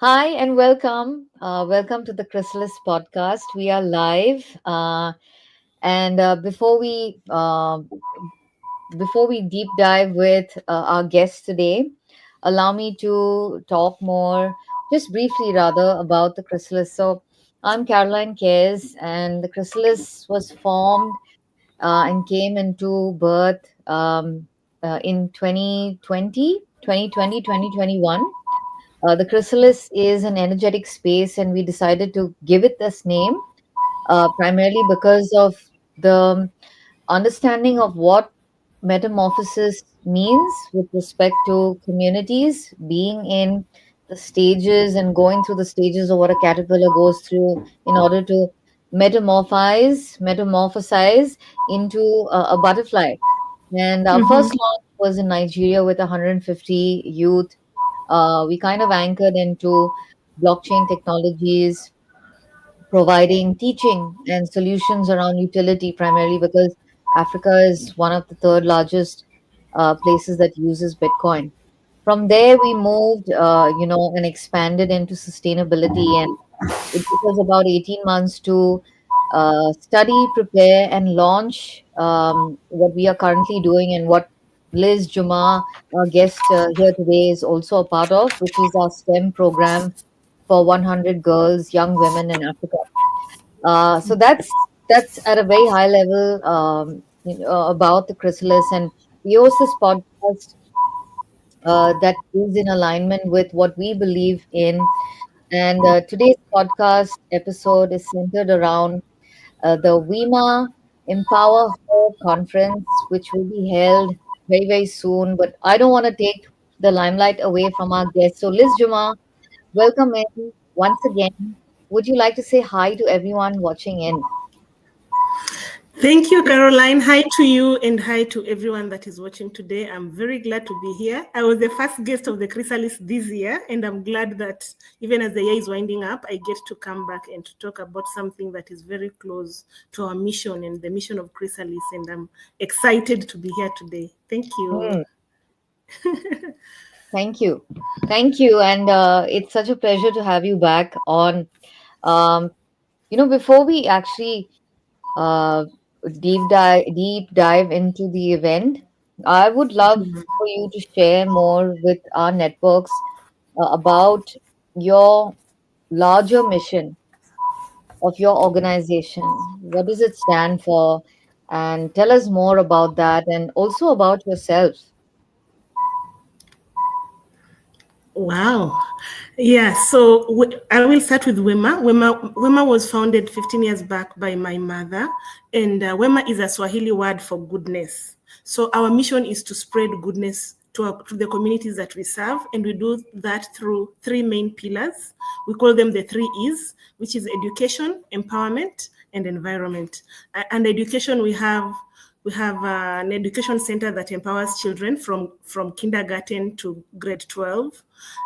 Hi and welcome. Welcome to the Krisullis podcast. We are live, and before we deep dive with our guest today, allow me to talk more, just briefly rather, about the Chrysalis. So, I'm Caroline Cares, and the Chrysalis was formed and came into birth in 2021. The Chrysalis is an energetic space, and we decided to give it this name primarily because of the understanding of what metamorphosis means with respect to communities being in the stages and going through the stages of what a caterpillar goes through in order to metamorphosize into a butterfly. And our Mm-hmm. first launch was in Nigeria with 150 youth. We kind of anchored into blockchain technologies, providing teaching and solutions around utility, primarily because Africa is one of the third largest places that uses Bitcoin. From there, we moved, and expanded into sustainability, and it took us about 18 months to study, prepare, and launch what we are currently doing and what Liz Jumah, our guest here today, is also a part of, which is our STEM program for 100 girls, young women in Africa. So that's at a very high level about the Chrysalis, and we host this podcast that is in alignment with what we believe in. And today's podcast episode is centered around the WEMA Empower Her conference, which will be held very, very soon. But I don't want to take the limelight away from our guest. So, Liz Juma, welcome in once again. Would you like to say hi to everyone watching in? Thank you, Caroline. Hi to you and hi to everyone that is watching today. I'm very glad to be here. I was the first guest of the Chrysalis this year, and I'm glad that even as the year is winding up, I get to come back and to talk about something that is very close to our mission and the mission of Chrysalis. And I'm excited to be here today. Thank you. Hmm. Thank you. Thank you. And it's such a pleasure to have you back on. Um, before we actually uh, deep dive into the event, I would love for you to share more with our networks about your larger mission of your organization. What does it stand for? And tell us more about that and also about yourself. Wow. Yeah, so I will start with WEMA. WEMA was founded 15 years back by my mother, and WEMA is a Swahili word for goodness. So our mission is to spread goodness to the communities that we serve, and we do that through three main pillars. We call them the three E's, which is education, empowerment, and environment. And education, we have an education center that empowers children from kindergarten to grade 12.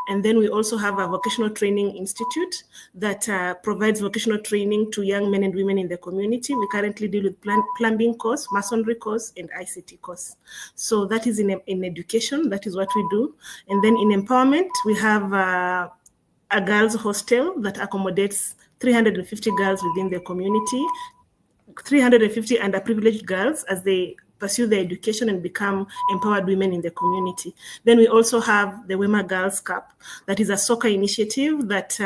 And then we also have a vocational training institute that provides vocational training to young men and women in the community. We currently deal with plumbing course, masonry course, and ICT course. So that is in education. That is what we do. And then in empowerment, we have a girls' hostel that accommodates 350 girls within the community, 350 underprivileged girls as they pursue their education and become empowered women in the community. Then we also have the WEMA Girls Cup, that is a soccer initiative that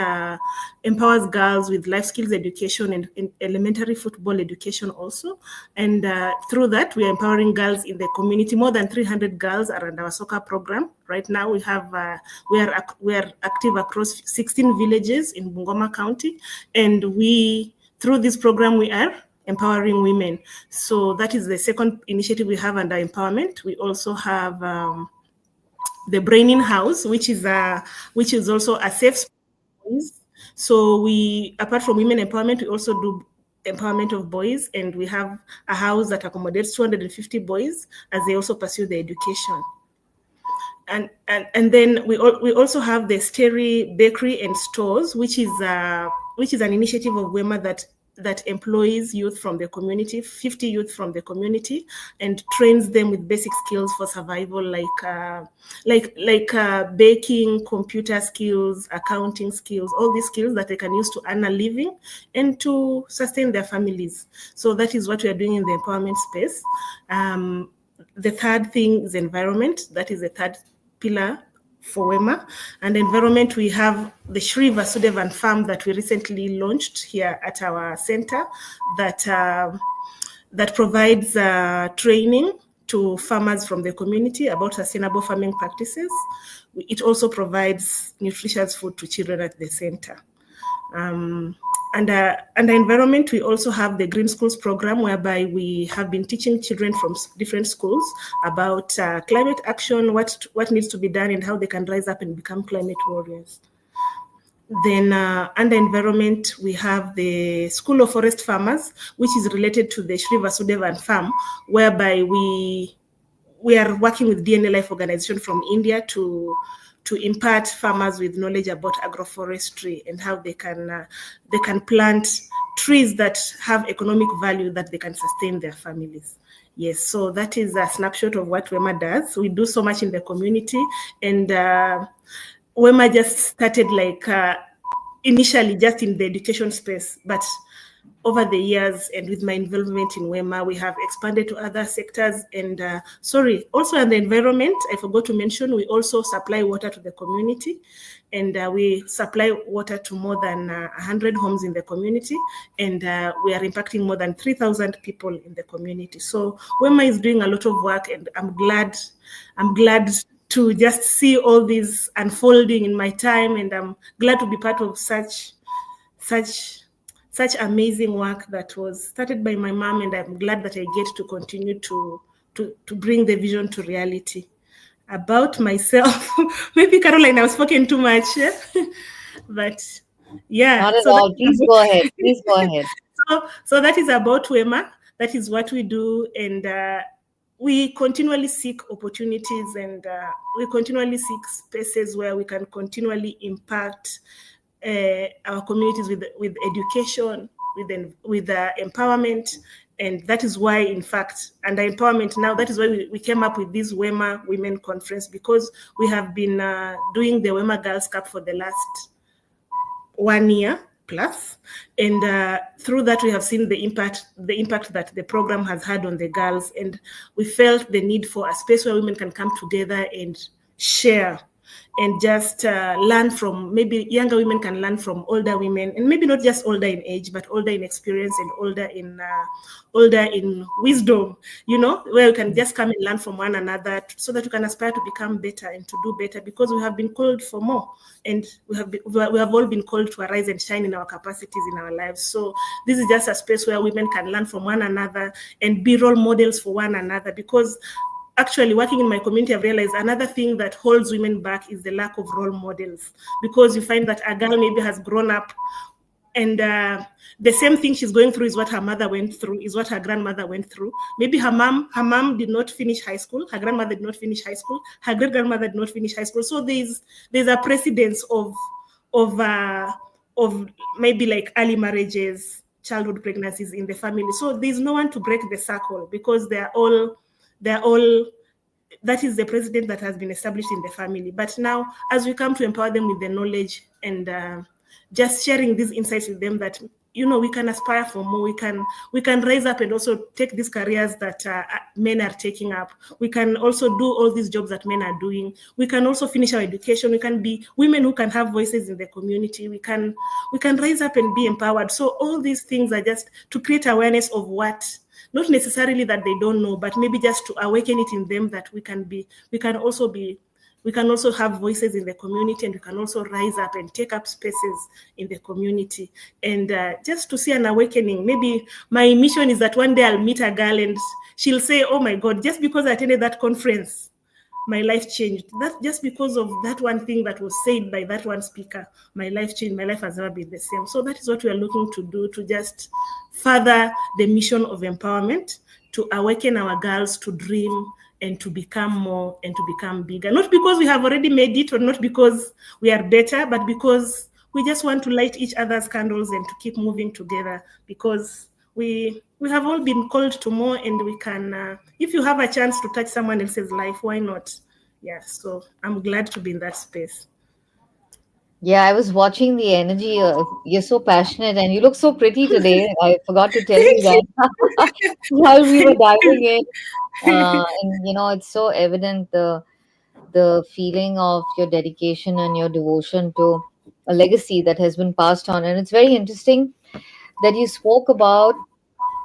empowers girls with life skills education and elementary football education also. And through that, we are empowering girls in the community. More than 300 girls are under our soccer program. Right now, we are active across 16 villages in Bungoma County, and through this program we are empowering women. So that is the second initiative we have under empowerment. We also have the Braining House, which is also a safe space. So we, apart from women empowerment, we also do empowerment of boys, and we have a house that accommodates 250 boys as they also pursue their education. And then we also have the Steri Bakery and Stores, which is an initiative of WEMA that employs youth from the community, 50 youth from the community, and trains them with basic skills for survival, like baking, computer skills, accounting skills, all these skills that they can use to earn a living and to sustain their families. So that is what we are doing in the empowerment space. The third thing is environment. That is the third pillar for WEMA. And environment, we have the Shri Vasudevan farm that we recently launched here at our center that provides training to farmers from the community about sustainable farming practices. It also provides nutritious food to children at the center. Under environment, we also have the Green Schools program, whereby we have been teaching children from different schools about climate action, what needs to be done, and how they can rise up and become climate warriors. Then under environment, we have the School of Forest Farmers, which is related to the Shri Vasudevan farm, whereby we are working with DNA Life Organization from India to impart farmers with knowledge about agroforestry and how they can plant trees that have economic value that they can sustain their families. Yes, so that is a snapshot of what WEMA does. We do so much in the community, and WEMA just started initially just in the education space, but over the years and with my involvement in WEMA, we have expanded to other sectors. And also in the environment, I forgot to mention, we also supply water to the community, and we supply water to more than 100 homes in the community, and we are impacting more than 3,000 people in the community. So WEMA is doing a lot of work, and I'm glad to just see all this unfolding in my time, and I'm glad to be part of such amazing work that was started by my mom, and I'm glad that I get to continue to bring the vision to reality. About myself, maybe Caroline, I've spoken too much, but yeah. Not at all. Please go ahead. Please go ahead. So that is about WEMA. That is what we do, and we continually seek opportunities, and we continually seek spaces where we can continually impact our communities with education, with empowerment. And that is why, in fact, under empowerment now, that is why we came up with this WEMA Women Conference, because we have been doing the WEMA Girls Cup for the last 1 year plus, and through that we have seen the impact that the program has had on the girls, and we felt the need for a space where women can come together and share and just learn from, maybe younger women can learn from older women, and maybe not just older in age, but older in experience and older in wisdom, where we can just come and learn from one another, so that we can aspire to become better and to do better, because we have been called for more, and we have all been called to arise and shine in our capacities in our lives. So this is just a space where women can learn from one another and be role models for one another, because actually, working in my community, I've realized another thing that holds women back is the lack of role models, because you find that a girl maybe has grown up, and the same thing she's going through is what her mother went through, is what her grandmother went through. Maybe her mom did not finish high school, her grandmother did not finish high school, her great grandmother did not finish high school. So there's a precedence of maybe like early marriages, childhood pregnancies in the family. So there's no one to break the circle, because they're all that is the precedent that has been established in the family. But now, as we come to empower them with the knowledge and just sharing these insights with them, that we can aspire for more, we can rise up and also take these careers that men are taking up. We can also do all these jobs that men are doing. We can also finish our education. We can be women who can have voices in the community. We can rise up and be empowered. So all these things are just to create awareness of what, not necessarily that they don't know, but maybe just to awaken it in them, that we can also have voices in the community, and we can also rise up and take up spaces in the community, and just to see an awakening. Maybe my mission is that one day I'll meet a girl and she'll say, oh my God, just because I attended that conference, my life changed. That just because of that one thing that was said by that one speaker, my life changed. My life has never been the same. So that is what we are looking to do, to just further the mission of empowerment, to awaken our girls to dream and to become more and to become bigger. Not because we have already made it, or not because we are better, but because we just want to light each other's candles and to keep moving together, because we have all been called to more, and we can, if you have a chance to touch someone else's life, why not? Yeah, so I'm glad to be in that space. Yeah, I was watching the energy. You're so passionate and you look so pretty today. I forgot to tell you Thank you. that while we were Thank diving in. you. And it's so evident the feeling of your dedication and your devotion to a legacy that has been passed on. And it's very interesting that you spoke about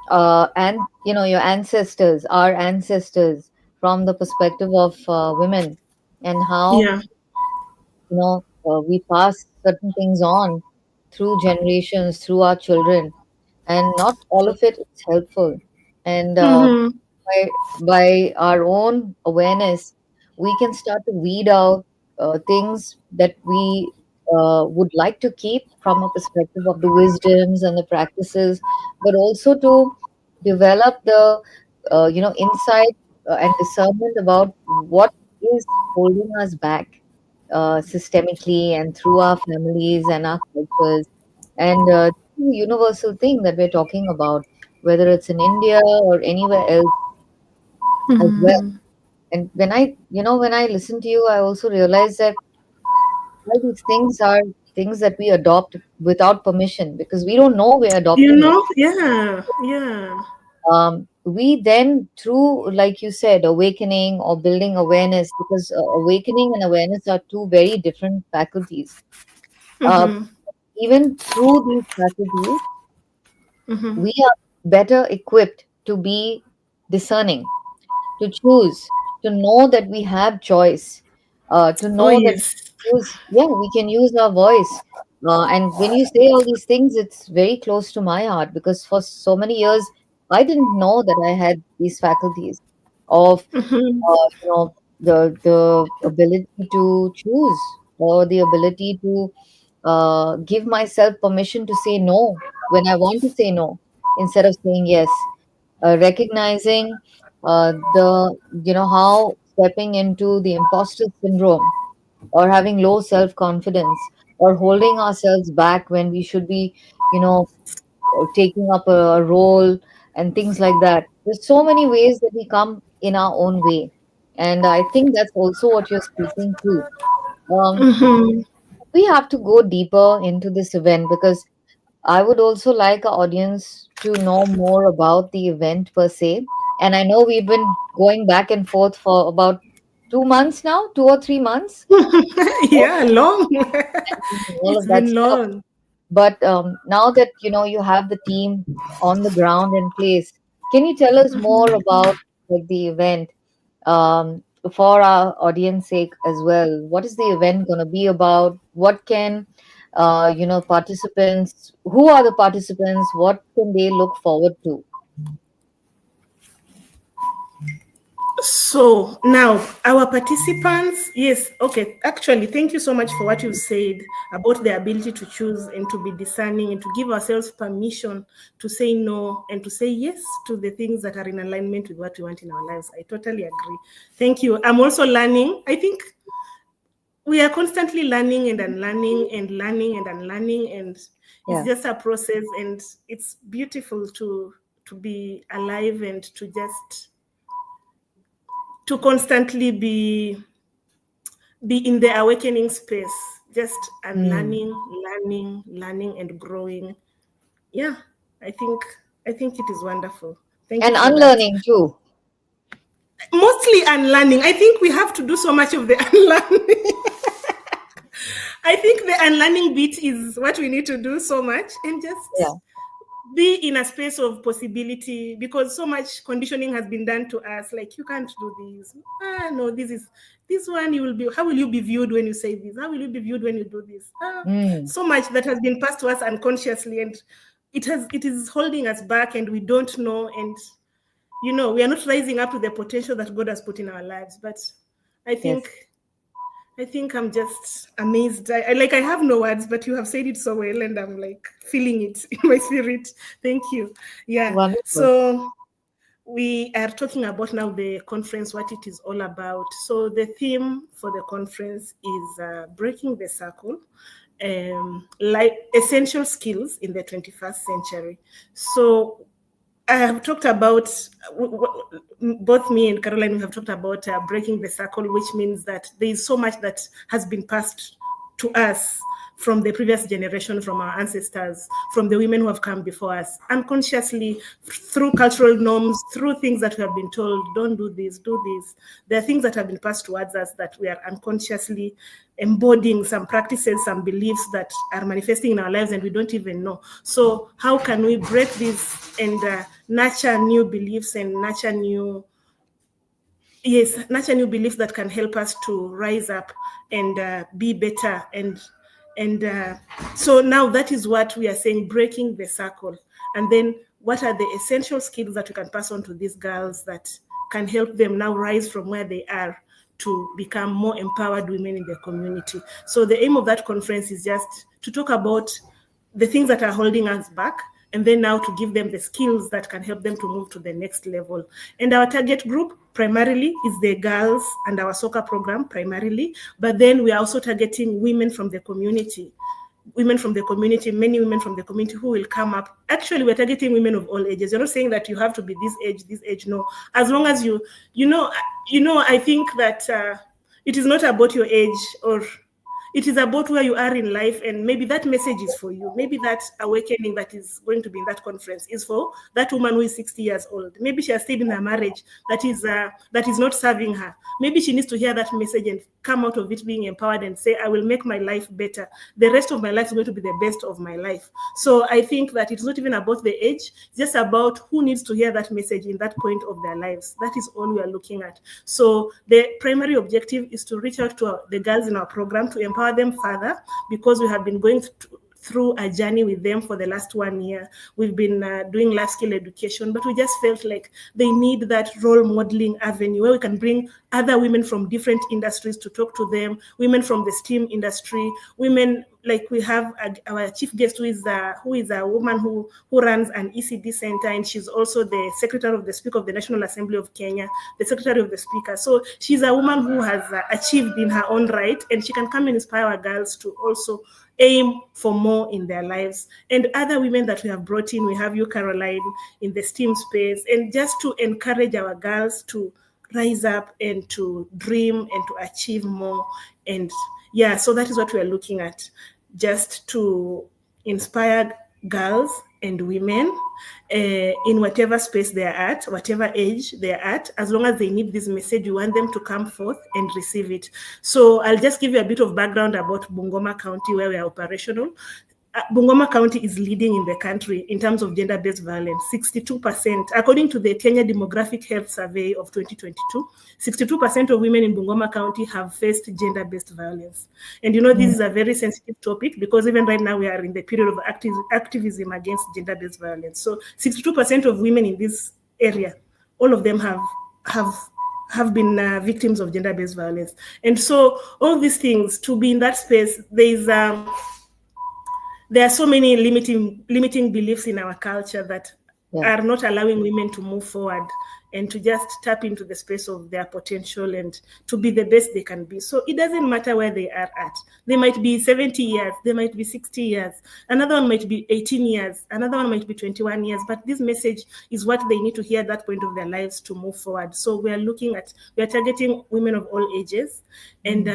and your ancestors, our ancestors, from the perspective of women, and how Yeah. we pass certain things on through generations, through our children, and not all of it is helpful. And Mm-hmm. by our own awareness, we can start to weed out things that we would like to keep from a perspective of the wisdoms and the practices, but also to develop the insight and discernment about what is holding us back systemically and through our families and our cultures, and the universal thing that we're talking about, whether it's in India or anywhere else as well. Mm-hmm. And when I listen to you, I also realize that all these things are things that we adopt without permission because we don't know we're adopting it. Yeah, yeah. We then, through, like you said, awakening or building awareness, because awakening and awareness are two very different faculties. Uh, Mm-hmm. Even through these faculties, Mm-hmm. we are better equipped to be discerning, to choose, to know that we have choice, to Oh, know that yes. we can use our voice. And when you say all these things, it's very close to my heart because for so many years, I didn't know that I had these faculties of, Mm-hmm. the ability to choose or the ability to give myself permission to say no when I want to say no instead of saying yes, recognizing how stepping into the imposter syndrome or having low self confidence or holding ourselves back when we should be, you know, taking up a role and things like that. There's so many ways that we come in our own way. And I think that's also what you're speaking to. Um, Mm-hmm. we have to go deeper into this event because I would also like our audience to know more about the event per se. And I know we've been going back and forth for about 2 months now, 2 or 3 months, all Yeah, long. all It's of that been stuff. long. But now that you have the team on the ground in place, can you tell us more about like the event for our audience sake as well? What is the event going to be about? What can participants? Who are the participants? What can they look forward to? So now our participants, yes, okay. Actually, thank you so much for what you said about the ability to choose and to be discerning and to give ourselves permission to say no and to say yes to the things that are in alignment with what we want in our lives. I totally agree. Thank you. I'm also learning. I think we are constantly learning and unlearning and learning and unlearning, and it's Yeah. just a process, and it's beautiful to be alive and to constantly be in the awakening space, just Hmm. unlearning, learning and growing. Yeah, i think I think it is wonderful. Thank you And for that. unlearning too. Mostly unlearning. I think we have to do so much of the unlearning. I think the unlearning bit is what we need to do so much, and Yeah. just be in a space of possibility, because so much conditioning has been done to us, like you can't do this. No, this one, you will be, how will you be viewed when you say this, how will you be viewed when you do this? Mm. So much that has been passed to us unconsciously, and it is holding us back, and we don't know, and we are not rising up to the potential that God has put in our lives. But i Yes. think I think I'm just amazed. I have no words, but you have said it so well, and I'm like feeling it in my spirit. Thank you. Yeah. Wonderful. So we are talking about now the conference, what it is all about. So the theme for the conference is breaking the circle, like essential skills in the 21st century. So I have talked about, both me and Caroline, we have talked about breaking the circle, which means that there is so much that has been passed to us from the previous generation, from our ancestors, from the women who have come before us, unconsciously, through cultural norms, through things that we have been told, don't do this, do this. There are things that have been passed towards us that we are unconsciously embodying, some practices, some beliefs that are manifesting in our lives and we don't even know. So how can we break this and nurture new beliefs and nurture new beliefs that can help us to rise up and be better. And so now that is what we are saying, breaking the circle. And then what are the essential skills that we can pass on to these girls that can help them now rise from where they are to become more empowered women in the community. So the aim of that conference is just to talk about the things that are holding us back, and then now to give them the skills that can help them to move to the next level. And our target group primarily is the girls and our soccer program primarily, but then we are also targeting women from the community. Many women from the community who will come up. Actually, we're targeting women of all ages. You're not saying that you have to be this age, no. As long as you know, I think that it is not about your age, or it is about where you are in life, and maybe that message is for you. Maybe that awakening that is going to be in that conference is for that woman who is 60 years old. Maybe she has stayed in a marriage that is not serving her. Maybe she needs to hear that message and come out of it being empowered and say, I will make my life better. The rest of my life is going to be the best of my life. So I think that it's not even about the age, it's just about who needs to hear that message in that point of their lives. That is all we are looking at. So the primary objective is to reach out to the girls in our program to empower them further, because we have been going through a journey with them for the last 1 year. We've been doing life skill education, but we just felt like they need that role modeling avenue where we can bring other women from different industries to talk to them, women from the STEAM industry, women like we have our chief guest who is a woman who runs an ECD center, and she's also the secretary of the Speaker of the National Assembly of Kenya, the secretary of the Speaker. So she's a woman who has achieved in her own right, and she can come and inspire our girls to also aim for more in their lives. And other women that we have brought in, we have you, Caroline, in the STEAM space, and just to encourage our girls to rise up and to dream and to achieve more. And yeah, so that is what we are looking at, just to inspire girls and women in whatever space they are at, whatever age they are at. As long as they need this message, we want them to come forth and receive it. So I'll just give you a bit of background about Bungoma County, where we are operational. Bungoma County is leading in the country in terms of gender-based violence. 62%, according to the Kenya Demographic Health Survey of 2022, 62% of women in Bungoma County have faced gender-based violence. And this is a very sensitive topic, because even right now we are in the period of activism against gender-based violence. So 62% of women in this area, all of them have been victims of gender-based violence. And so all these things, to be in that space, there are so many limiting beliefs in our culture that are not allowing women to move forward and to just tap into the space of their potential and to be the best they can be. So it doesn't matter where they are at. They might be 70 years, they might be 60 years, another one might be 18 years, another one might be 21 years, but this message is what they need to hear at that point of their lives to move forward. So we are targeting women of all ages, and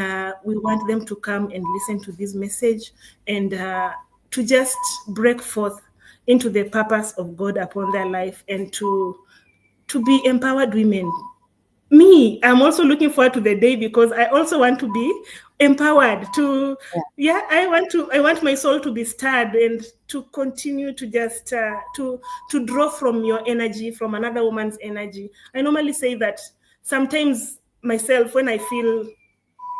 we want them to come and listen to this message and to just break forth into the purpose of God upon their life and to be empowered women. I'm also looking forward to the day, because I also want to be empowered I want my soul to be stirred and to continue to just to draw from your energy, from another woman's energy. I normally say that sometimes myself, when I feel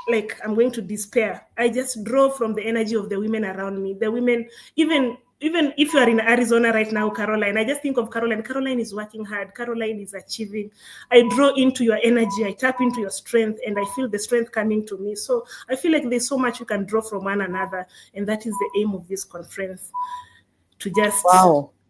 like I'm going to despair, I just draw from the energy of the women around me. The women, even if you are in Arizona right now, Caroline, I just think of Caroline. Caroline is working hard. Caroline is achieving. I draw into your energy. I tap into your strength, and I feel the strength coming to me. So I feel like there's so much you can draw from one another, and that is the aim of this conference, to just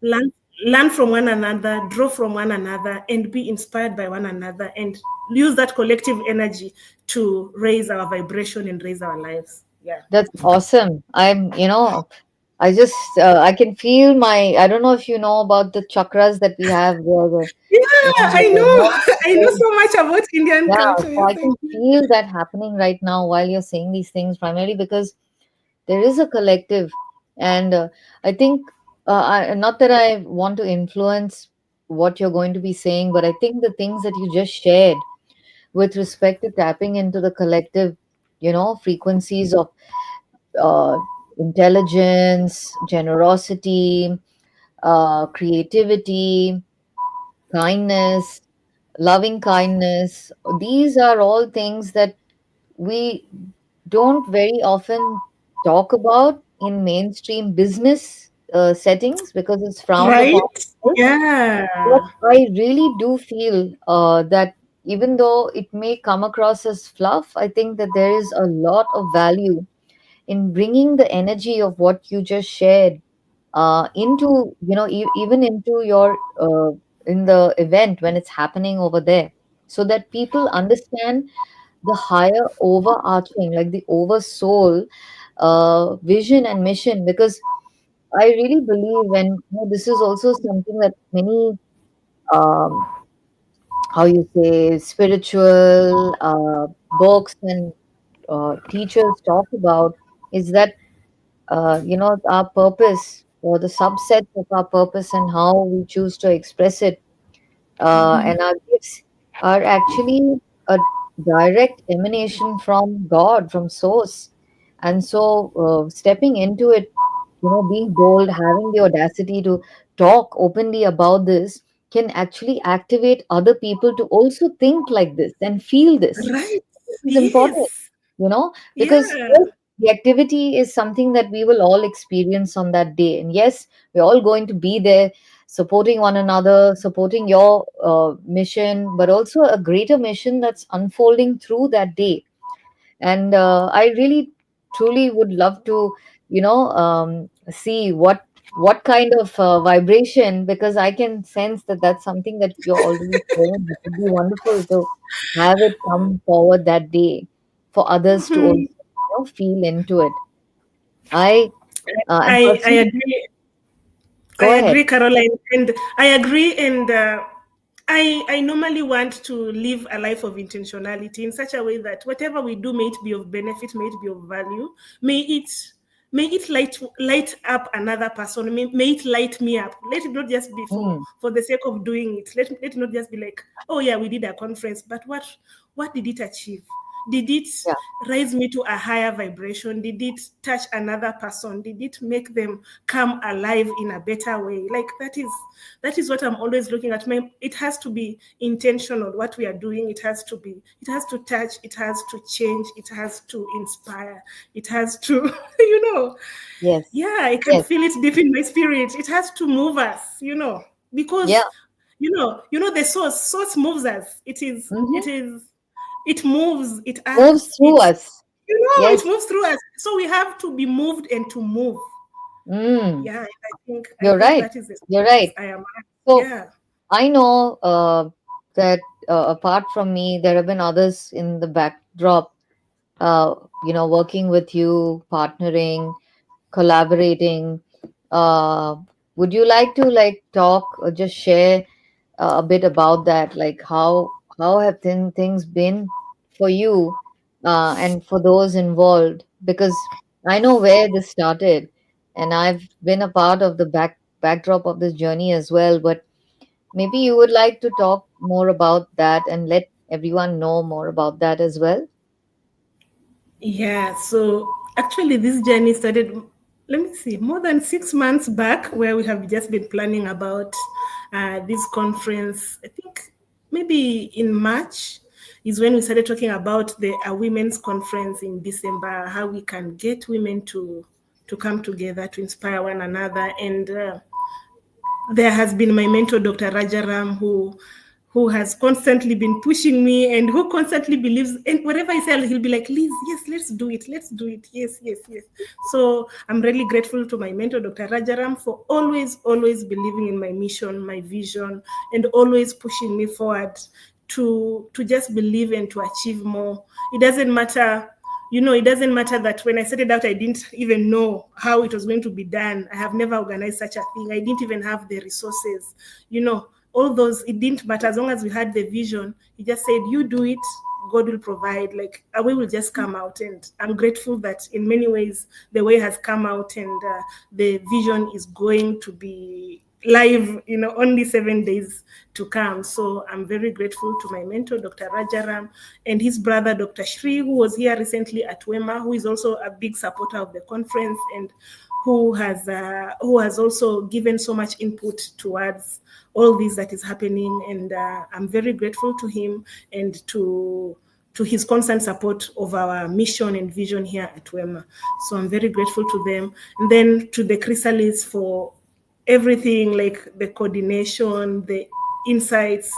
learn from one another, draw from one another, and be inspired by one another, and use that collective energy to raise our vibration and raise our lives. Yeah. That's awesome. I just I can feel my. I don't know if you know about the chakras that we have there. Yeah, And I know. I know very, so much about Indian yeah, culture. so Yes, I can thank you. feel that happening right now while you're saying these things, primarily because there is a collective, and I think not that I want to influence what you're going to be saying, but I think the things that you just shared with respect to tapping into the collective, frequencies of uh, intelligence, generosity, creativity, kindness, loving kindness. These are all things that we don't very often talk about in mainstream business settings because it's frowned upon. Right? Yeah. But I really do feel that even though it may come across as fluff, I think that there is a lot of value in bringing the energy of what you just shared into, even into your in the event when it's happening over there, so that people understand the higher overarching, like the oversoul vision and mission. Because I really believe, and this is also something that many um, how you say spiritual books and teachers talk about, is that our purpose, or the subsets of our purpose and how we choose to express it, and our gifts are actually a direct emanation from God, from Source. And so, stepping into it, being bold, having the audacity to talk openly about this can actually activate other people to also think like this and feel this. Right. This is important, Yes. because Yeah. yes, the activity is something that we will all experience on that day. And yes, we're all going to be there supporting one another, supporting your mission, but also a greater mission that's unfolding through that day. And I really truly would love to see what kind of vibration, because I can sense that that's something that you're already sharing. It would be wonderful to have it come forward that day for others to also Mhm. feel into it. I am I personally. agree. I Go ahead. agree, Caroline, and I agree. And I normally want to live a life of intentionality in such a way that whatever we do, may it be of benefit, may it be of value, may it light up another person. May it light me up. Let it not just be Mm, for the sake of doing it. Let it not just be like, oh yeah, we did a conference, but what did it achieve? Did it yeah. raise me to a higher vibration? Did it touch another person? Did it make them come alive in a better way? Like that is what I'm always looking at. It has to be intentional. What we are doing, it has to touch, it has to change, it has to inspire, it has to, Yes. yeah, I can Yes. feel it deep in my spirit. It has to move us, Yeah. because the source moves us. Hmm. It moves, it Moves acts, through us. it Yes. moves through us. So we have to be moved and to move. Mm, Yeah, and I you're think right. that is the You're space right. I am at. So Yeah. I know that apart from me, there have been others in the backdrop, working with you, partnering, collaborating. Uh, would you like to talk or just share a bit about that? Like how have things been for you and for those involved? Because I know where this started, and I've been a part of the backdrop of this journey as well. But maybe you would like to talk more about that and let everyone know more about that as well. Yeah, so actually, this journey started, let me see, more than 6 months back, where we have just been planning about this conference. I think maybe in March is when we started talking about the women's conference in December, how we can get women to come together to inspire one another. And there has been my mentor, Dr. Rajaram, who has constantly been pushing me and who constantly believes, and whatever I say, he'll be like, Liz, yes, let's do it, yes, yes, yes. So I'm really grateful to my mentor, Dr. Rajaram, for always believing in my mission, my vision, and always pushing me forward to just believe and to achieve more. It doesn't matter, it doesn't matter that when I started out, I didn't even know how it was going to be done. I have never organized such a thing. I didn't even have the resources, all those, it didn't matter. As long as we had the vision, he just said, you do it, God will provide. Like a way will just come out. And I'm grateful that in many ways, the way has come out, and the vision is going to be live, only 7 days to come. So I'm very grateful to my mentor, Dr. Rajaram, and his brother, Dr. Shri, who was here recently at WEMA, who is also a big supporter of the conference, and who has also given so much input towards all this that is happening. And I'm very grateful to him and to his constant support of our mission and vision here at WEMA. So I'm very grateful to them. And then to the Krisullis for everything, like the coordination, the insights,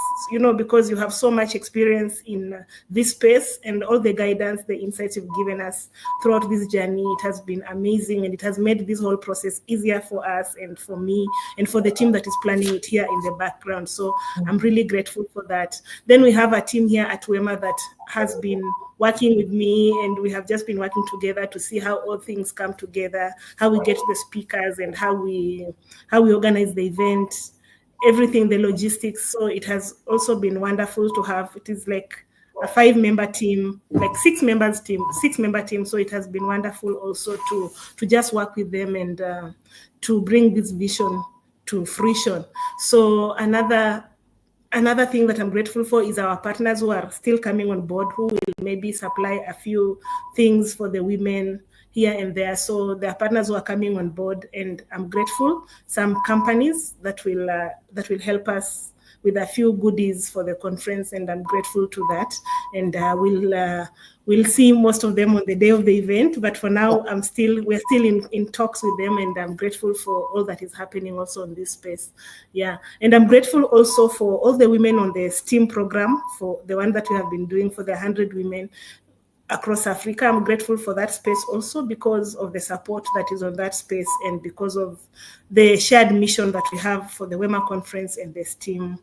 because you have so much experience in this space, and all the guidance, the insights you've given us throughout this journey. It has been amazing, and it has made this whole process easier for us and for me and for the team that is planning it here in the background. So I'm really grateful for that. Then we have a team here at WEMA that has been working with me, and we have just been working together to see how all things come together, how we get the speakers, and how we organize the event, everything, the logistics. So it has also been wonderful to have. It is like a 5-member team, like 6-member team. So it has been wonderful also to just work with them and to bring this vision to fruition. So another thing that I'm grateful for is our partners who are still coming on board, who will maybe supply a few things for the women here and there. So there are partners who are coming on board, and I'm grateful. Some companies that will help us with a few goodies for the conference, and I'm grateful to that. And we'll see most of them on the day of the event. But for now, we're still in talks with them, and I'm grateful for all that is happening also in this space. Yeah, and I'm grateful also for all the women on the STEAM program, for the one that we have been doing for the 100 women across Africa. I'm grateful for that space also, because of the support that is on that space, and because of the shared mission that we have for the WEMA conference and the STEAM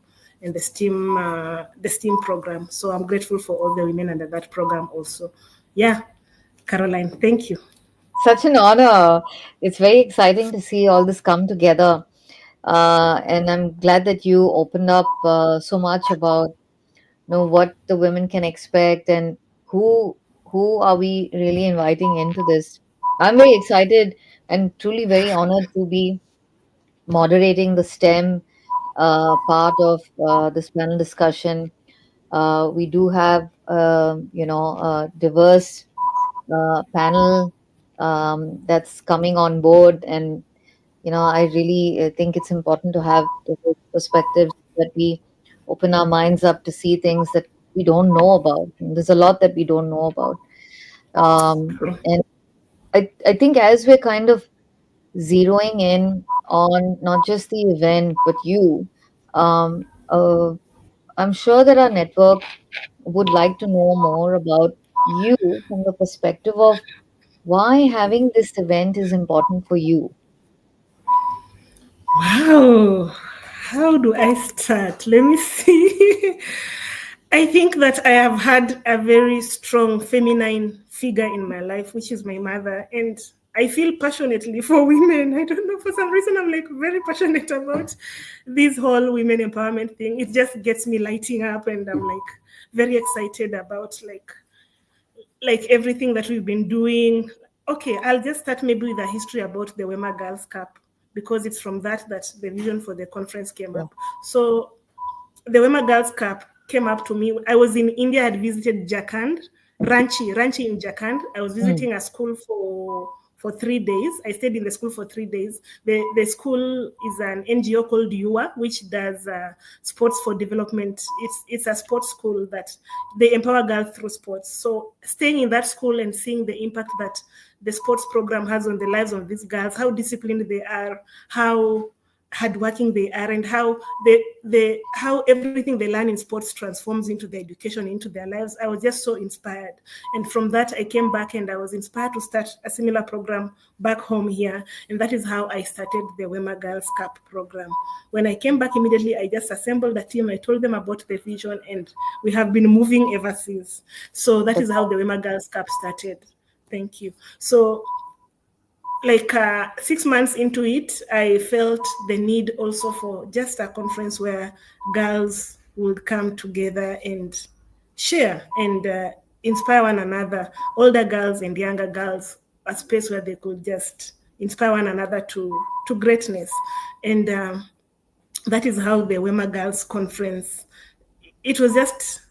program. So I'm grateful for all the women under that program also. Yeah, Caroline, thank you. Such an honor. It's very exciting to see all this come together. And I'm glad that you opened up so much about what the women can expect, and who are we really inviting into this. I'm very excited and truly very honored to be moderating the STEM part of this panel discussion. We do have a diverse panel that's coming on board, and I really think it's important to have diverse perspectives, that we open our minds up to see things that we don't know about. And there's a lot that we don't know about. And I think as we're kind of zeroing in on not just the event, but you, um, uh, I'm sure that our network would like to know more about you from the perspective of why having this event is important for you. Wow, how do I start? Let me see. I think that I have had a very strong feminine figure in my life, which is my mother, and I feel passionately for women. I don't know, for some reason I'm like very passionate about this whole women empowerment thing. It just gets me lighting up, and I'm like very excited about like everything that we've been doing. Okay, I'll just start maybe with a history about the WEMA Girls Cup, because it's from that the vision for the conference came up. So the WEMA Girls Cup came up to me. I was in India, I had visited Jharkhand, Ranchi in Jharkhand. I was visiting a school for 3 days. I stayed in the school for 3 days. The school is an NGO called UA, which does sports for development. It's a sports school that they empower girls through sports. So staying in that school and seeing the impact that the sports program has on the lives of these girls, how disciplined they are, how hardworking they are, and how how everything they learn in sports transforms into their education, into their lives. I was just so inspired, and from that I came back and I was inspired to start a similar program back home here, and that is how I started the WEMA Girls Cup program. When I came back immediately, I just assembled a team. I told them about the vision, and we have been moving ever since. So that is how the WEMA Girls Cup started. Thank you. So, like 6 months into it, I felt the need also for just a conference where girls would come together and share and inspire one another, older girls and younger girls, a space where they could just inspire one another to greatness. And that is how the WEMA Girls Conference, it was just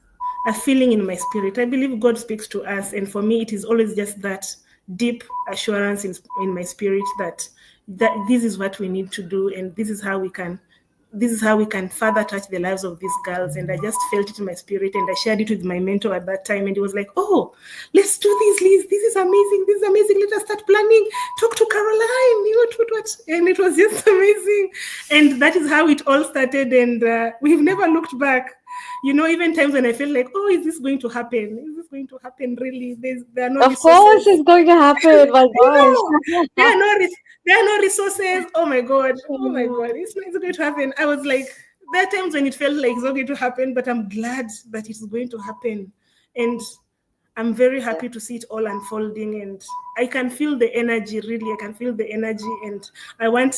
a feeling in my spirit. I believe God speaks to us, and for me, it is always just that deep assurance in my spirit that this is what we need to do, and this is how we can further touch the lives of these girls. And I just felt it in my spirit, and I shared it with my mentor at that time, and he was like, "Oh, let's do this, Liz. This is amazing. This is amazing. Let us start planning. Talk to Caroline. What?" And it was just amazing, and that is how it all started. And we've never looked back. Even times when I feel like, oh, is this going to happen? Is this going to happen really? There are no Of course, resources. it's going to happen. My I gosh. know. There are no resources. Oh my God. Oh my God. It's going to happen. I was like, there are times when it felt like it's not going to happen, but I'm glad that it is going to happen. And I'm very happy to see it all unfolding, and I can feel the energy. Really, I can feel the energy, and I want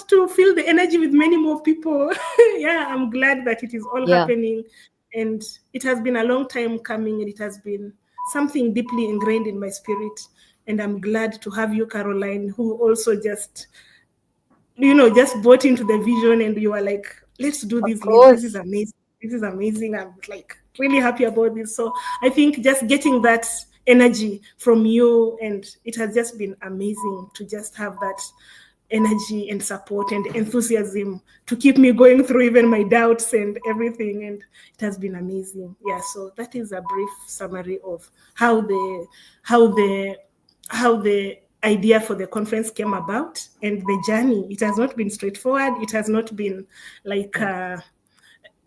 to feel the energy with many more people. Yeah, I'm glad that it is all Yeah, happening, and it has been a long time coming, and it has been something deeply ingrained in my spirit. And I'm glad to have you, Caroline, who also just bought into the vision, and you are like, let's do of this, Liz. This is course. amazing. This is amazing. I'm like really happy about this. So I think just getting that energy from you, and it has just been amazing to just have that energy and support and enthusiasm to keep me going through even my doubts and everything. And it has been amazing. Yeah. So that is a brief summary of how the how the idea for the conference came about, and the journey. It has not been straightforward. It has not been like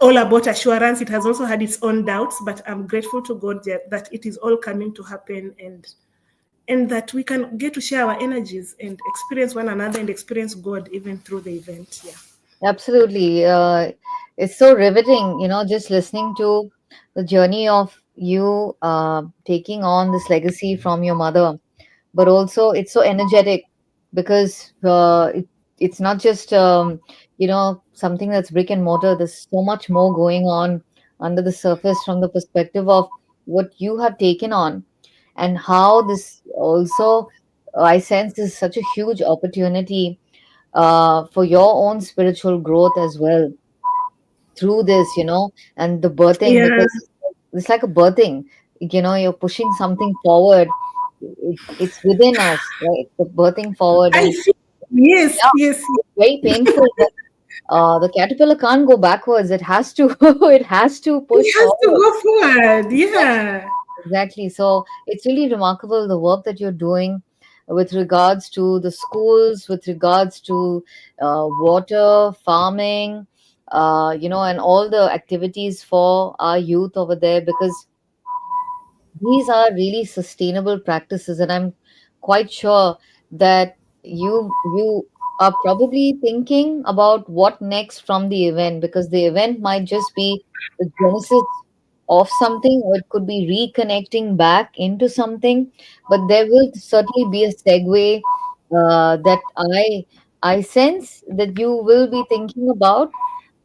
all about assurance. It has also had its own doubts, but I'm grateful to God that it is all coming to happen, and that we can get to share our energies and experience one another and experience God even through the event. Yeah. Absolutely. It's so riveting, just listening to the journey of you taking on this legacy from your mother. But also it's so energetic because it's not just something that's brick and mortar. There's so much more going on under the surface from the perspective of what you have taken on, and how this also, I sense, is such a huge opportunity for your own spiritual growth as well through this, and the birthing, Yeah. because it's like a birthing, you're pushing something forward. It's within us, right? The birthing forward, I and feel yes, yeah, yes. it's very painful, but the caterpillar can't go backwards. It has to, it has to push It has to forward. go forward. Exactly. Yeah. Exactly. So it's really remarkable the work that you're doing with regards to the schools, with regards to water, farming, and all the activities for our youth over there, because these are really sustainable practices, and I'm quite sure that you are probably thinking about what next from the event, because the event might just be the genesis of something, or it could be reconnecting back into something, but there will certainly be a segue that I sense that you will be thinking about,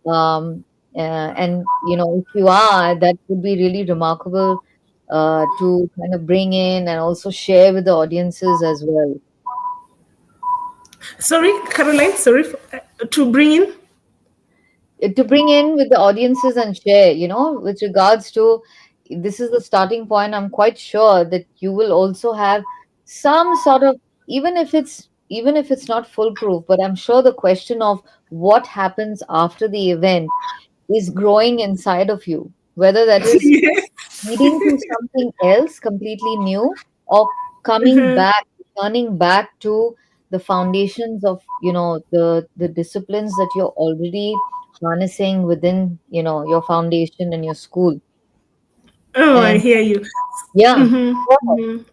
and if you are, that would be really remarkable to kind of bring in and also share with the audiences as well. Sorry, Caroline. Sorry to bring in. To bring in with the audiences and share, with regards to, this is the starting point. I'm quite sure that you will also have some sort of, even if it's not foolproof, but I'm sure the question of what happens after the event is growing inside of you, whether that is Yes. leading to something else completely new, or coming Uh-huh. back, turning back to the foundations of the disciplines that you're already harnessing within your foundation and your school. Oh, I And hear you. yeah,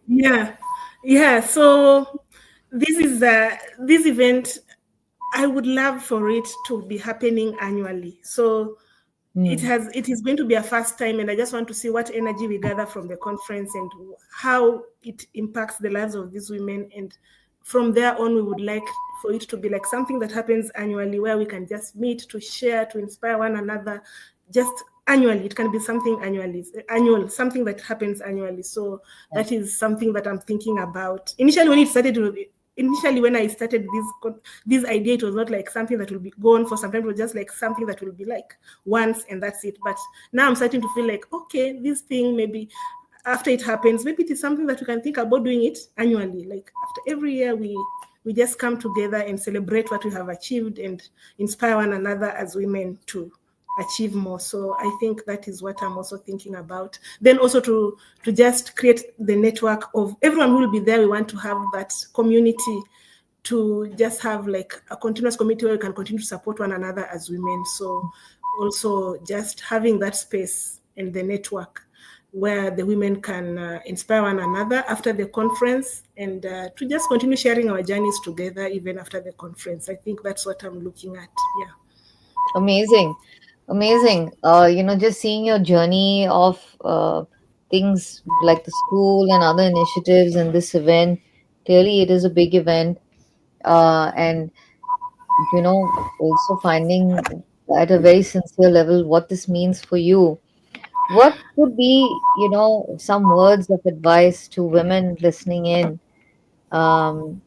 Yeah, yeah. So this event. I would love for it to be happening annually. So Mm. it is going to be a first time, and I just want to see what energy we gather from the conference and how it impacts the lives of these women. And from there on, we would like for it to be like something that happens annually, where we can just meet to share, to inspire one another, just annually. It can be something annual, something that happens annually. So Yeah. that is something that I'm thinking about. Initially when I started this idea, it was not like something that will be gone for some time. It was just like something that will be like once and that's it. But now I'm starting to feel like, okay, this thing, maybe after it happens, maybe it is something that we can think about doing it annually. Like after every year, we just come together and celebrate what we have achieved and inspire one another as women to achieve more. So I think that is what I'm also thinking about. Then also to just create the network of everyone who will be there. We want to have that community, to just have like a continuous community where we can continue to support one another as women. So also just having that space and the network where the women can inspire one another after the conference, and to just continue sharing our journeys together even after the conference. I think that's what I'm looking at. Yeah. Amazing. Amazing. Just seeing your journey of things like the school and other initiatives and this event, clearly it is a big event. And, also finding at a very sincere level what this means for you. What would be, some words of advice to women listening in, um,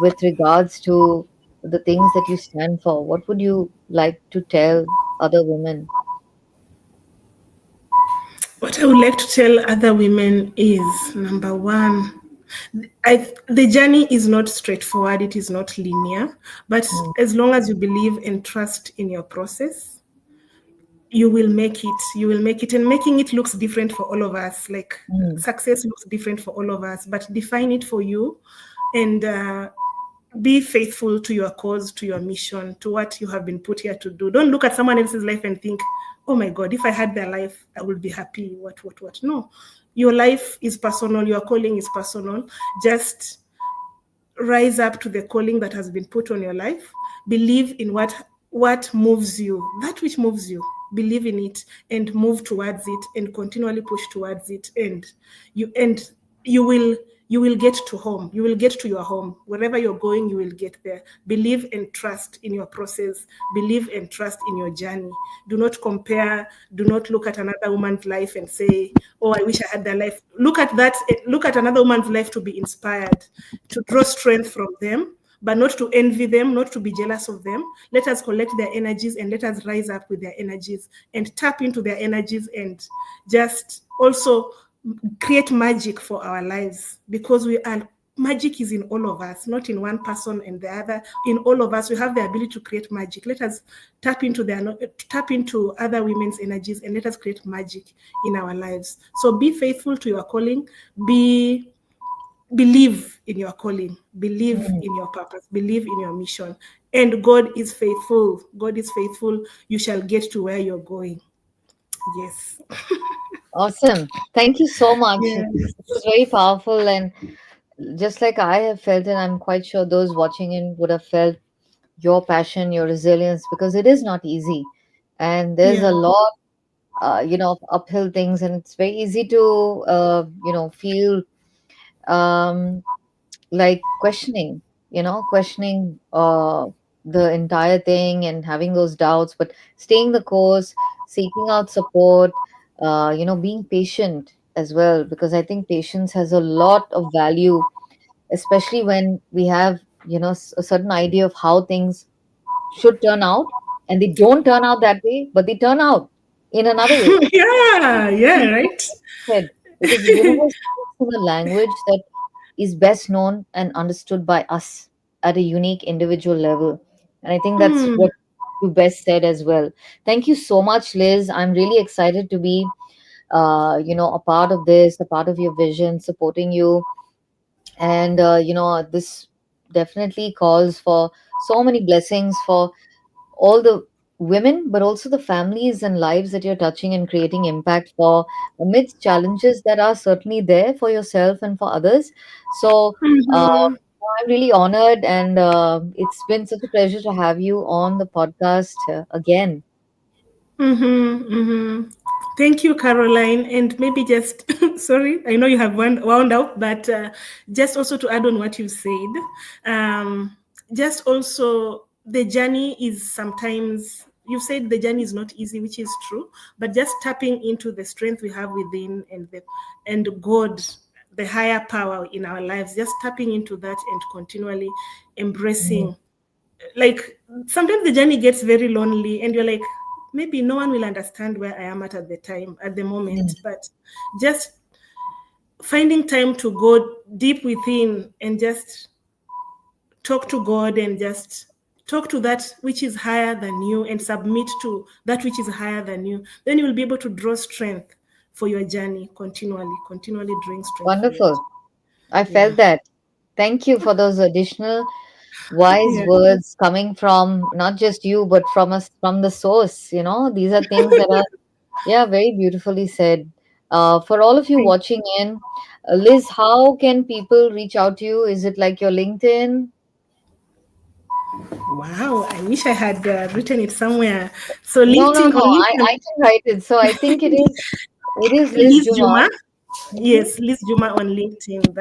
with regards to the things that you stand for? What would you like to tell other women? What I would like to tell other women is, number one, the journey is not straightforward, it is not linear, but Mm, as long as you believe and trust in your process, you will make it. You will make it. And making it looks different for all of us. Like mm, success looks different for all of us, but define it for you, and be faithful to your cause, to your mission, to what you have been put here to do. Don't look at someone else's life and think, oh my God, if I had their life, I would be happy. What? No. Your life is personal, your calling is personal. Just rise up to the calling that has been put on your life. Believe in what moves you, that which moves you. Believe in it and move towards it and continually push towards it, and you will you will get to home. You will get to your home. Wherever you're going, you will get there. Believe and trust in your process. Believe and trust in your journey. Do not compare. Do not look at another woman's life and say, oh, I wish I had their life. Look at another woman's life to be inspired, to draw strength from them, but not to envy them, not to be jealous of them. Let us collect their energies and let us rise up with their energies and tap into their energies, and just also create magic for our lives, because we are magic is in all of us, not in one person and the other. In all of us, we have the ability to create magic. Let us tap into other women's energies and let us create magic in our lives. So be faithful to your calling. Be Believe in your calling, believe mm. in your purpose, believe in your mission, and God is faithful. God is faithful. You shall get to where you're going. Yes. Awesome. Thank you so much. Yes. This was very powerful, and just like I have felt, and I'm quite sure those watching in would have felt your passion, your resilience, because it is not easy. And there's Yeah. a lot, of uphill things, and it's very easy to, feel um, like questioning the entire thing and having those doubts, but staying the course, seeking out support, being patient as well, because I think patience has a lot of value, especially when we have, a certain idea of how things should turn out, and they don't turn out that way, but they turn out in another way. Yeah. Yeah. Right. Said, because the universe speaks in a language that is best known and understood by us at a unique individual level. And I think that's Hmm. what you best said as well. Thank you so much, Liz. I'm really excited to be, a part of this, a part of your vision, supporting you. And, this definitely calls for so many blessings for all the women, but also the families and lives that you're touching and creating impact for amidst challenges that are certainly there for yourself and for others. So, Mhm. I'm really honored, and it's been such a pleasure to have you on the podcast again. Mm-hmm, mm-hmm. Thank you, Caroline. And maybe just, sorry, I know you have wound out, but just also to add on what you said, just also the journey is sometimes, you said the journey is not easy, which is true, but just tapping into the strength we have within and God, the higher power in our lives, just tapping into that and continually Mm, embracing, like sometimes the journey gets very lonely and you're like, maybe no one will understand where I am at the time, at the mm, moment, but just finding time to go deep within and just talk to God and just talk to that which is higher than you and submit to that which is higher than you, then you will be able to draw strength for your journey, continually drawing strength for your wonderful. I journey. Yeah. felt that. Thank you for those additional wise Yeah. words coming from not just you, but from us, from the source. These are things that are, yeah, very beautifully said. For all of you Thank watching in, Liz, how can people reach out to you? Is it like your LinkedIn? Wow, I wish I had written it somewhere. So No, no, LinkedIn, no. on I LinkedIn, can write it. So I think it is Liz Liz Juma. Juma. Hmm. Yes, Liz Juma on LinkedIn.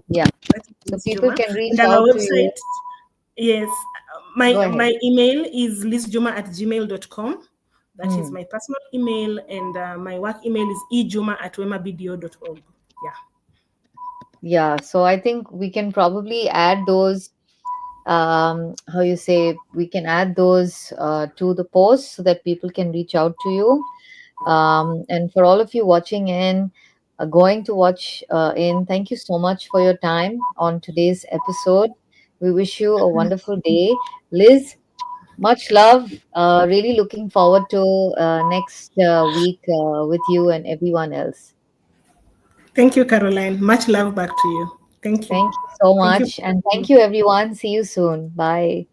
Yeah. That is So Liz people Juma. can reach And on our out to you. website, yes, Go my ahead. email is lizjuma@gmail.com. That is Hmm. my personal email, and my work email is ejuma@wemabdo.org. Yeah. Yeah. So I think we can probably add those, how you say, we can add those to the post so that people can reach out to you. And for all of you watching in, going to watch in, thank you so much for your time on today's episode. We wish you a wonderful day. Liz, much love. Really looking forward to next week with you and everyone else. Thank you, Caroline. Much love back to you. Thank you. Thank you so Thank you. much. And thank you, everyone. See you soon. Bye.